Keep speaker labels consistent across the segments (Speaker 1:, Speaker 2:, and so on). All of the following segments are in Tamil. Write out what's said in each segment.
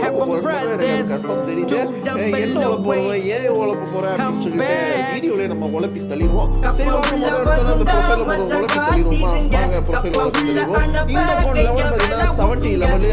Speaker 1: கஷ்டம் தெரியுது. என்ன உழப்ப போற, ஏன் உழப்ப போற அப்படின்னு சொல்லிட்டு வீடியோல நம்ம உழப்பி தள்ளிடுவோம். சரி வாங்க அந்த ப்ரொஃபைல உழப்பி தள்ளிடுவோமா? வாங்க ப்ரொஃபைல உழப்பி தள்ளிடுவோம். இந்த போன் லெவல் பார்த்தீங்கன்னா 70 லெவல்.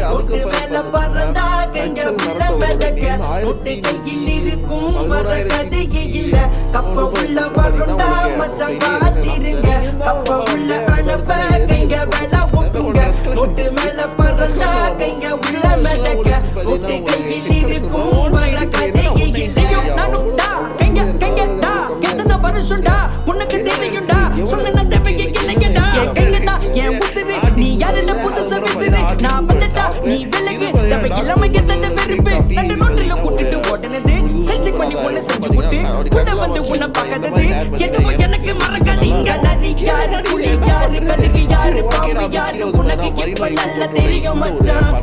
Speaker 1: அதுக்கு
Speaker 2: உனக்கு தெரியும்டா சொன்ன தேவைக்கு இல்லையடா கைங்கடா என் உசிறு நீ யாருன்னு புதுசா விசிறு நான் வந்துட்டா நீ விலகு தேவை இல்லாம எத்தனை வெறுப்பு நண்டு ரோட்டில கூட்டிட்டு ஓடுனது ஹெல்சிக் பண்ணி ஒண்ணு செஞ்சு விட்டு உள்ள வந்து உன்னை பார்க்காதது எதுவும் எனக்கு மறக்காதீங்க நரி யாரு புலி யாரு கழுகு யாரு பாம்பு யாரு உனக்கு இப்ப நல்லா தெரியும் மச்சான்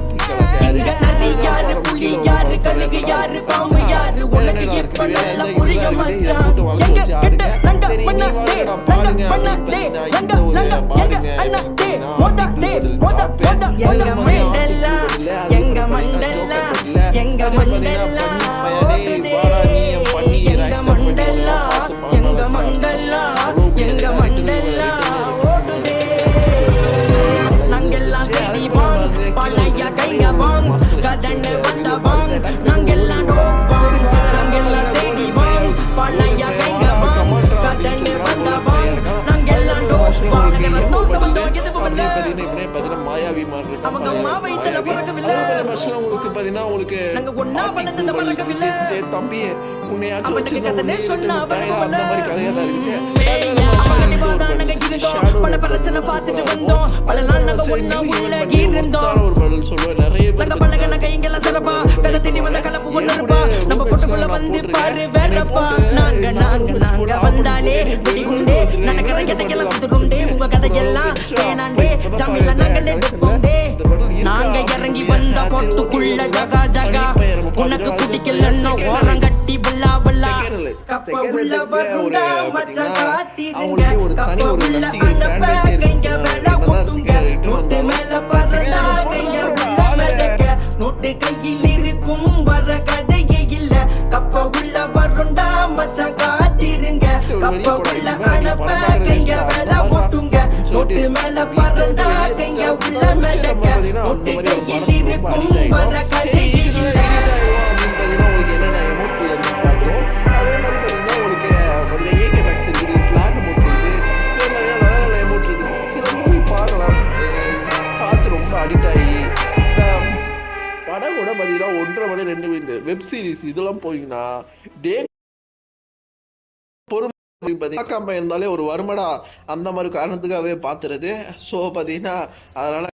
Speaker 2: இங்க நரி யாரு புலி யாரு கழுகு யாரு பாம்பு யாரு உனக்கு இப்ப நல்லா புரியும் மச்சான் எங்க கெட்ட லங்க பண்ணதே லங்க பண்ணதே லங்க லங்க எங்க அண்ணதே மோதா தே மோதா மோதா எங்க மண்டலா எங்க மண்டலா எங்க மண்டலா ஓடுதே எங்க மண்டலா எங்க மண்டலா எங்க மண்டலா ஓடுதே நாங்கெல்லாம் தேடி பாங் பழைய கைங்க பாங் கடனை வந்த பாங் நாங்கெல்லாம் டோப்பாங் நாங்கெல்லாம் தேடி பாங் பழைய கைங்க பாங் கடனை வந்த பாங் நாங்கெல்லாம் டோப்பாங் ரத்தம் சம்பந்தம் எதுவும் இல்ல
Speaker 1: மாயாவி மாதிரி
Speaker 2: அவங்க மாவைத்தல பிறக்கவில்லை
Speaker 1: உங்களுக்கு பாத்தீங்கன்னா உங்களுக்கு
Speaker 2: நாங்க ஒண்ணா வளர்ந்தத மறக்கவில்லை
Speaker 1: தம்பி உன்னையாச்சும்
Speaker 2: அவனுக்கு கதனே சொன்னா
Speaker 1: அந்த மாதிரி கதையா தான் இருக்கு.
Speaker 2: பல பிரச்சனை பார்த்துட்டு வந்தோம் பல நாள் நாங்க ஒண்ணா உள்ள இருந்தோம்
Speaker 1: ஒரு பதில் சொல்லுவேன் நிறைய
Speaker 2: நாங்க பழகன கைங்கெல்லாம் சிறப்பா கதை திணி வந்த கலப்பு ஒண்ணு இருப்பா நம்ம பொட்டுக்குள்ள வந்து பாரு வேறப்பா நாங்க நாங்க நாங்க வந்தாலே வெடி உண்டே நடக்கிற கதைக்கெல்லாம் சுத்துருண்டே உங்க கதைக்கெல்லாம் வேணாண்டே ஜாமில நாங்களே எடுப்போண்டே நாங்க இறங்கி வந்த பொட்டுக்குள்ள ஜகா ஜகா உனக்கு பிடிக்கலன்னா ஓரங்கட்டி பல்லா பல்லா கப்ப உள்ள வருண்டா மச்சா காத்திருங்க கப்ப உள்ள அனுப்ப கைங்க மேல ஒட்டுங்க நோட்டு மேல பறந்தா கைங்க உள்ள மிதக்க நோட்டு கையில் இருக்கும் வர கதையே இல்ல கப்ப உள்ள வருண்டா மச்சா காத்திருங்க கப்ப உள்ள அனுப்ப கைங்க மேல ஒட்டுங்க நோட்டு மேல பறந்தா கைங்க உள்ள மிதக்க நோட்டு கையில் இருக்கும் வர கதையே இல்ல
Speaker 1: படம் கூட பார்த்தீங்கன்னா 1.5 மணி 2 மணி வெப் சீரிஸ் இதெல்லாம் போயிங்கன்னா டே பார்க்காம இருந்தாலே ஒரு வருமடா அந்த மாதிரி காரணத்துக்காகவே பார்த்துருது. ஸோ பார்த்தீங்கன்னா அதனால